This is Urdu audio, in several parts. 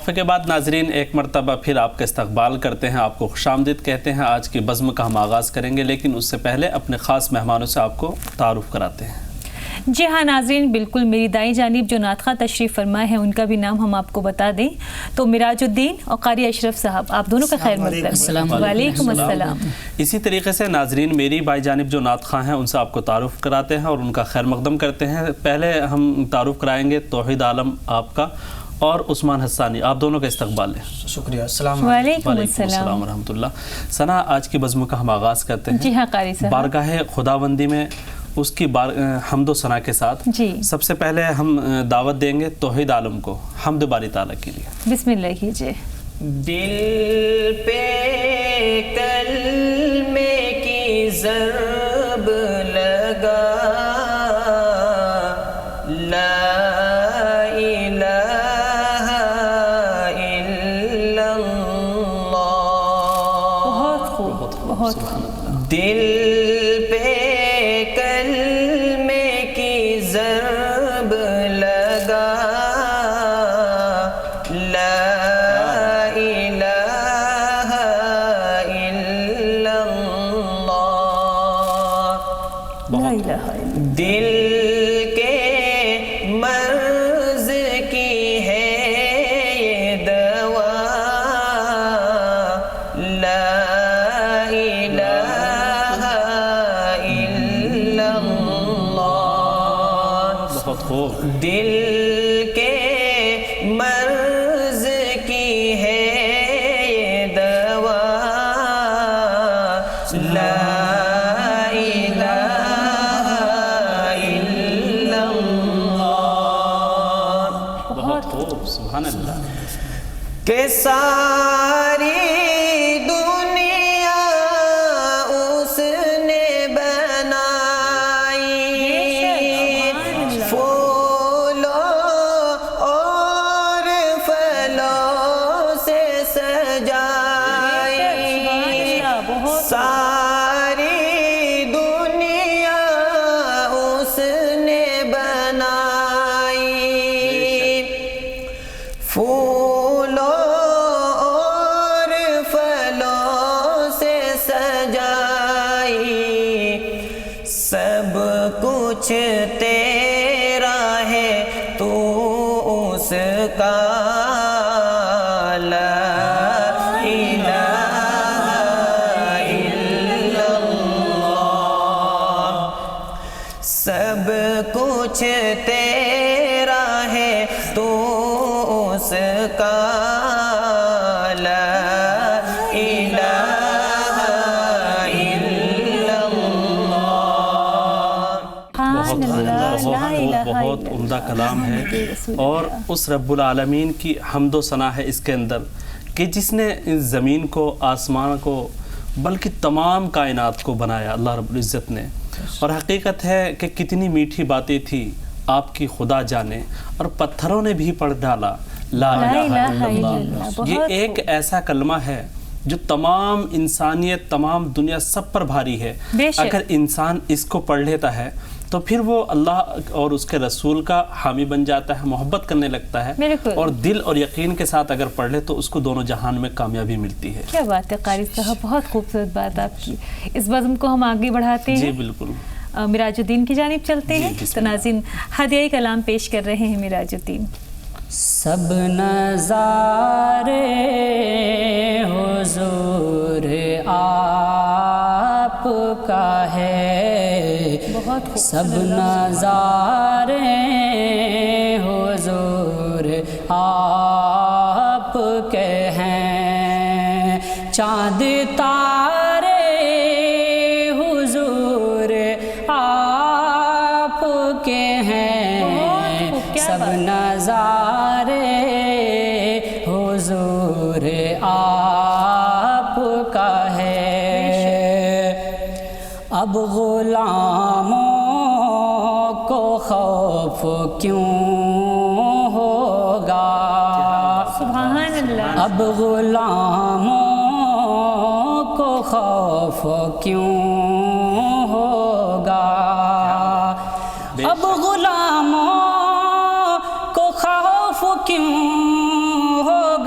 وقفے کے بعد ناظرین ایک مرتبہ پھر آپ کا استقبال کرتے ہیں، آپ کو خوشامدید کہتے ہیں۔ آج کی بزم کا ہم آغاز کریں گے، لیکن اس سے پہلے اپنے خاص مہمانوں سے آپ کو تعارف کراتے ہیں۔ جی ہاں ناظرین، بالکل میری دائیں جانب جو نعت خواں تشریف فرما ہے ان کا بھی نام ہم آپ کو بتا دیں تو مراج الدین اور قاری اشرف صاحب، آپ دونوں کا خیر مقدم۔ وعلیکم السلام۔ اسی طریقے سے ناظرین میری بھائی جانب جو نعت خواں ہیں ان سے آپ کو تعارف کراتے ہیں اور ان کا خیر مقدم کرتے ہیں۔ پہلے ہم تعارف کرائیں گے توحید عالم آپ کا اور عثمان حسانی، آپ دونوں کا استقبال ہے۔ شکریہ، السلام علیکم۔ وعلیکم السلام ورحمۃ اللہ۔ ثنا، آج کی بزم کا ہم آغاز کرتے ہیں۔ جی ہاں قاری صاحب، بارگاہ خداوندی میں اس کی حمد و ثنا کے ساتھ جی سب سے پہلے ہم دعوت دیں گے توحید عالم کو حمد باری تعالیٰ کے لیے۔ بسم اللہ کیجیے۔ دل پہ کلمے کی ضرب لگا، لا الہ الا اللہ۔ بہت خوب، بہت خوب۔ دل پہ کلمے کی ضرب لگا، لا الہ الا اللہ۔ لا الہ الا اللہ۔ دل کے مرض کی ہے یہ دوا، لا الہ الا اللہ۔ بہت خوب۔ دل کے مرض کی ہے یہ دوا، لا الہ الا اللہ۔ بہت خوب، سبحان اللہ۔ کہ ساری دنیا اس نے بنائی، پھولوں اور پھلوں سے سجائی، ساری دنیا اس نے بنائی، پھولوں اور پھلوں سے سجائی، سب کچھ تیرا ہے تو اس کا، لا الہ الا اللہ۔ سب کچھ تیرا ہے تو اس کا، لا الہ الا اللہ۔ سبحان اللہ، لا الہ الا بہت عمدہ کلام ہے، اور اس رب العالمین کی حمد و ثنا ہے اس کے اندر کہ جس نے اس زمین کو، آسمان کو، بلکہ تمام کائنات کو بنایا اللہ رب العزت نے۔ اور حقیقت ہے کہ کتنی میٹھی باتیں تھی آپ کی خدا جانے، اور پتھروں نے بھی پڑھ ڈالا لا الہ الا اللہ۔ یہ ایک ایسا کلمہ ہے جو تمام انسانیت، تمام دنیا سب پر بھاری ہے۔ اگر انسان اس کو پڑھ لیتا ہے تو پھر وہ اللہ اور اس کے رسول کا حامی بن جاتا ہے، محبت کرنے لگتا ہے، اور دل اور یقین کے ساتھ اگر پڑھ لے تو اس کو دونوں جہان میں کامیابی ملتی ہے۔ کیا بات ہے قاری صاحب، بہت خوبصورت بات آپ کی۔ اس بزم کو ہم آگے بڑھاتے ہیں، جی بالکل، مراج الدین کی جانب چلتے ہیں۔ تو ناظرین ہدیہ کلام پیش کر رہے ہیں مراج الدین۔ سب نظارے حضور آپ کا ہے، سب نظارے حضور آپ کے ہیں، چاند تارے حضور آپ کے ہیں، سب نظارے حضور آپ کا ہے۔ اب غلاموں کو خوف کیوں ہوگا، سبحان اللہ۔ اب غلاموں کو خوف کیوں ہوگا، اب غلاموں کو خوف کیوں ہوگا،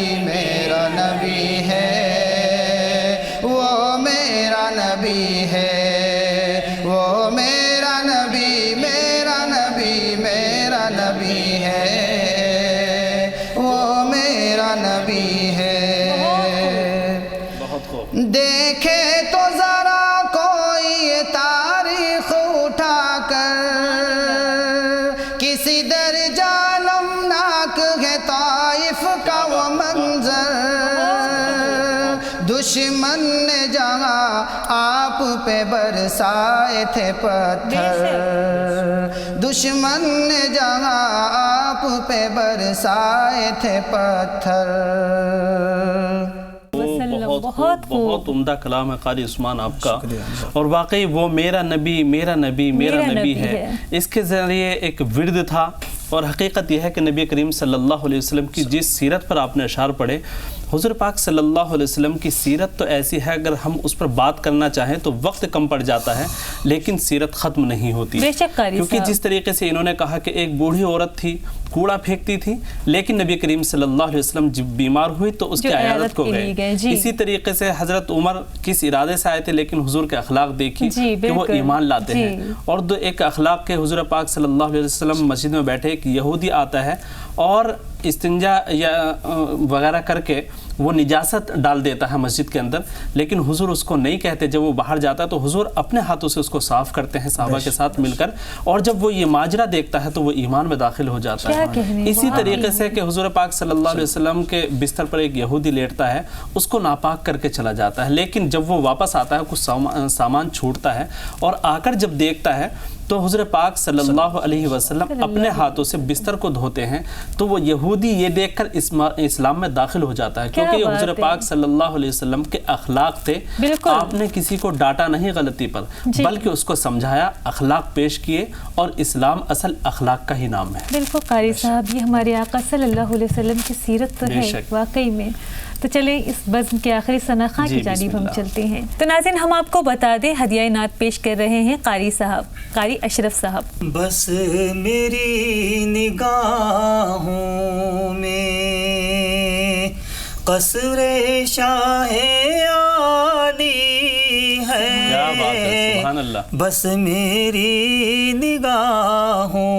نبی میرا نبی ہے، وہ میرا نبی ہے، وہ میرا نبی میرا نبی میرا نبی ہے، وہ میرا نبی ہے۔ بہت خوب۔ دیکھے تو ذرا کوئی یہ تاریخ اٹھا کر، کسی درجہ نمناک ہے طائف کا وہ منظر، دشمن نے جہاں آپ پہ برسائے تھے پتھر، دشمن نے جہاں آپ پہ برسائے تھے پتھر۔ بہت عمدہ کلام ہے قاری عثمان آپ کا، اور واقعی وہ میرا نبی میرا نبی میرا نبی ہے، اس کے ذریعے ایک ورد تھا۔ اور حقیقت یہ ہے کہ نبی کریم صلی اللہ علیہ وسلم کی جس سیرت پر آپ نے اشعار پڑھے، حضور پاک صلی اللہ علیہ وسلم کی سیرت تو ایسی ہے اگر ہم اس پر بات کرنا چاہیں تو وقت کم پڑ جاتا ہے، لیکن سیرت ختم نہیں ہوتی، کیونکہ جس طریقے سے انہوں نے کہا کہ ایک بوڑھی عورت تھی، کوڑا پھینکتی تھی، لیکن نبی کریم صلی اللہ علیہ وسلم جب بیمار ہوئی تو اس کی عیادت کو گئے۔ اسی طریقے سے حضرت عمر کس ارادے سے آئے تھے، لیکن حضور کے اخلاق دیکھی کہ وہ ایمان لاتے ہیں، اور دو ایک اخلاق کے حضور پاک صلی اللہ علیہ وسلم مسجد میں بیٹھے، ایک یہودی آتا ہے اور استنجا یا وغیرہ کر کے وہ نجاست ڈال دیتا ہے مسجد کے اندر، لیکن حضور اس کو نہیں کہتے۔ جب وہ باہر جاتا ہے تو حضور اپنے ہاتھوں سے اس کو صاف کرتے ہیں صحابہ کے ساتھ مل کر، اور جب وہ یہ ماجرا دیکھتا ہے تو وہ ایمان میں داخل ہو جاتا ہے۔ اسی طریقے سے کہ حضور پاک صلی اللہ علیہ وسلم کے بستر پر ایک یہودی لیٹتا ہے، اس کو ناپاک کر کے چلا جاتا ہے، لیکن جب وہ واپس آتا ہے کچھ سامان چھوٹتا ہے، اور آ کر جب دیکھتا ہے تو حضور پاک صلی اللہ علیہ وسلم اپنے ہاتھوں سے بستر کو دھوتے ہیں، تو وہ یہودی یہ دیکھ کر اسلام میں داخل ہو جاتا ہے، کیونکہ یہ حضور پاک صلی اللہ علیہ وسلم کے اخلاق تھے۔ آپ نے کسی کو ڈانٹا نہیں غلطی پر، بلکہ اس کو سمجھایا، اخلاق پیش کیے، اور اسلام اصل اخلاق کا ہی نام ہے۔ بالکل قاری صاحب، یہ ہمارے آقا صلی اللہ علیہ وسلم کی سیرت تو ہے واقعی میں۔ تو چلیں اس بزم کے آخری ثناخواں کی جانب ہم چلتے ہیں۔ تو ناظرین ہم آپ کو بتا دیں ہدیہ نعت پیش کر رہے ہیں قاری صاحب، قاری اشرف صاحب۔ بس میری نگاہوں میں قصر شاہ عالی ہے، کیا بات ہے، سبحان اللہ۔ بس میری نگاہوں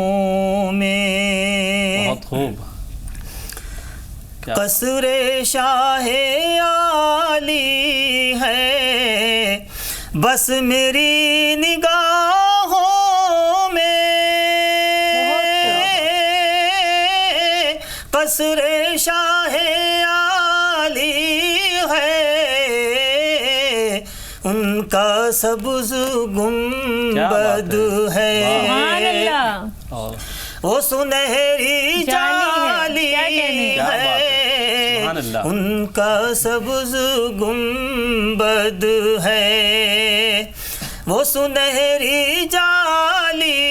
میں بہت خوب، قصر شاہ عالی ہے، بس میری نگاہوں میں قصر شاہ عالی ہے، ان کا سبز گنبد ہے، وہ سنہری جالی ہے، ان کا سبز گنبد ہے، وہ سنہری جالی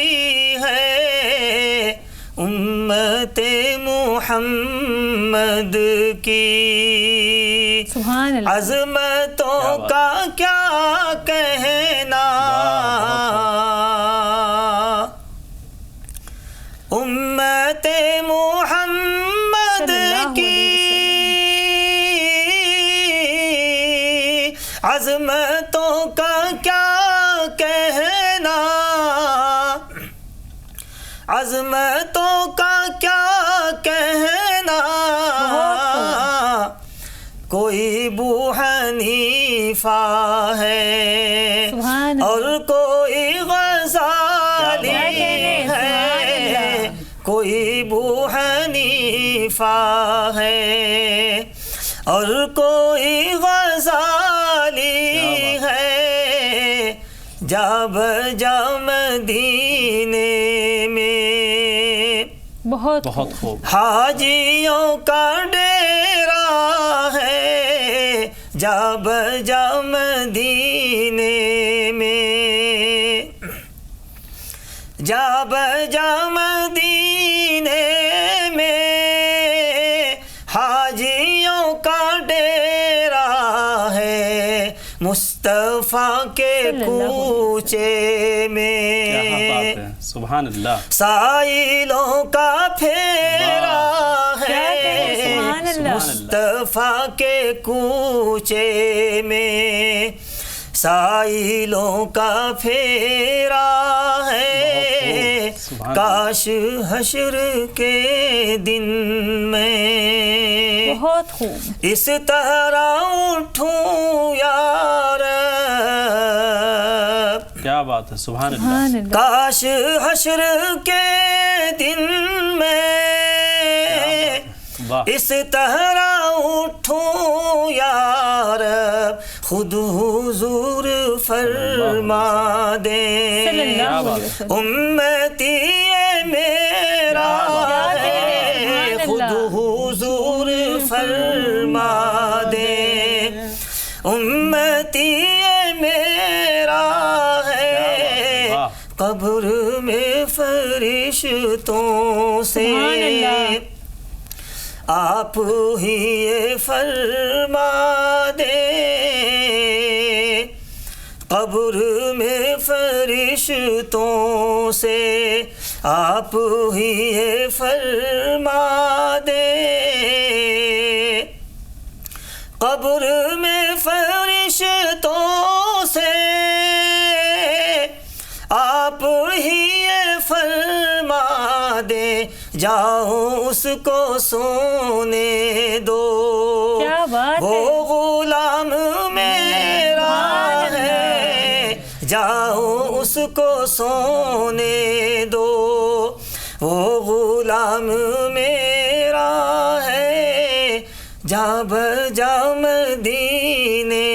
ہے، امت محمد کی عظمتوں کا کیا کہنا، امت محمد کی عظمتوں کا کیا کہنا، عظمتوں کا کیا کہنا، کوئی ابو حنیفہ ہے اور کوئی غزالی ہے، کوئی ابو حنیفہ ہے اور کوئی غزالی ہے، جا بجا مدینے میں بہت خوب، حاجیوں کا ڈیرا ہے، جا بجا مدینے میں، جا بجا مدینے میں، حاجیوں کا ڈیرا ہے، مصطفیٰ کے کوچے میں، سبحان اللہ، سائلوں کا پھیرا ہے، مصطفیٰ کے کوچے میں سائلوں کا پھیرا ہے، کاش حشر کے دن میں بہت خوب اس طرح اٹھوں یا رب، کیا بات ہے، سبحان اللہ، سبحان اللہ، کاش حشر کے دن میں واہ، اس طرح اٹھوں یا رب، خود حضور فرما دیں صلی اللہ علیہ وسلم، امتی میرا ہے، خود حضور فرما دیں امتی میرا ہے، قبر میں فرشتوں سے سبحان اللہ، آپ ہی یہ فرما دیں، قبر میں فرشتوں سے آپ ہی یہ فرما دیں، قبر میں فرشتوں سے آپ ہی یہ فرما دیں، جاؤ اس کو سونے دو، کیا بات ہے، وہ غلام میرا ہے، جاؤ اس کو سونے دو، وہ غلام میرا ہے، جا بجا مدینے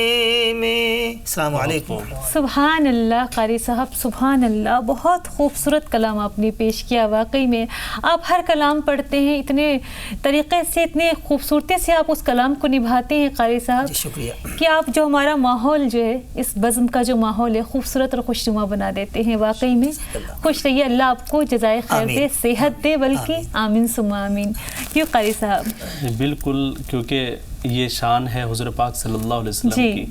میں۔ السلام علیکم۔ سبحان اللہ قاری صاحب، سبحان اللہ، بہت خوبصورت کلام آپ نے پیش کیا، واقعی میں آپ ہر کلام پڑھتے ہیں اتنے طریقے سے، اتنے خوبصورتی سے آپ اس کلام کو نبھاتے ہیں قاری صاحب، شکریہ کہ آپ جو ہمارا ماحول جو ہے، اس بزم کا جو ماحول ہے، خوبصورت اور خوشنما بنا دیتے ہیں، واقعی میں خوش رہیے، اللہ آپ کو جزائے خیر دے، صحت دے، بلکہ آمین ثم آمین۔ کیوں قاری صاحب؟ بالکل، کیونکہ یہ شان ہے حضور پاک صلی اللہ علیہ وسلم کی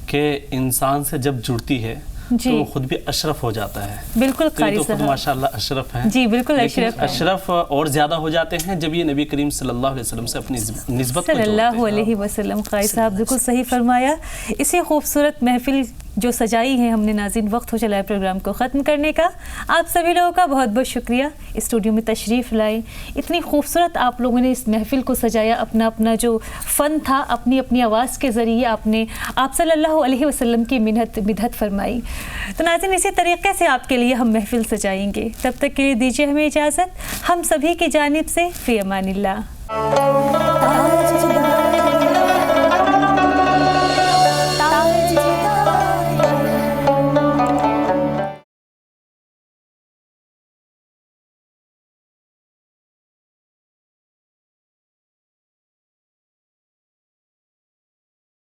کہ انسان سے جب جڑتی ہے تو وہ خود بھی اشرف ہو جاتا ہے۔ بالکل قاری تو صاحب، خود ماشاءاللہ اشرف ہیں، جی بالکل لیکن اشرف ہیں، اشرف اور زیادہ ہو جاتے ہیں جب یہ نبی کریم صلی اللہ علیہ وسلم سے اپنی نسبت کو صلی جوڑتے اللہ ہیں۔ علیہ وسلم۔ قاری صاحب بالکل صحیح فرمایا۔ اسی خوبصورت محفل جو سجائی ہے ہم نے ناظرین، وقت ہو چلا ہے پروگرام کو ختم کرنے کا۔ آپ سبھی لوگوں کا بہت بہت شکریہ، اسٹوڈیو میں تشریف لائے، اتنی خوبصورت آپ لوگوں نے اس محفل کو سجایا، اپنا اپنا جو فن تھا، اپنی اپنی آواز کے ذریعے آپ صلی اللہ علیہ وسلم کی مدحت فرمائی۔ تو ناظرین اسی طریقے سے آپ کے لیے ہم محفل سجائیں گے، تب تک کے لیے دیجیے ہمیں اجازت، ہم سبھی کی جانب سے فی امان اللہ۔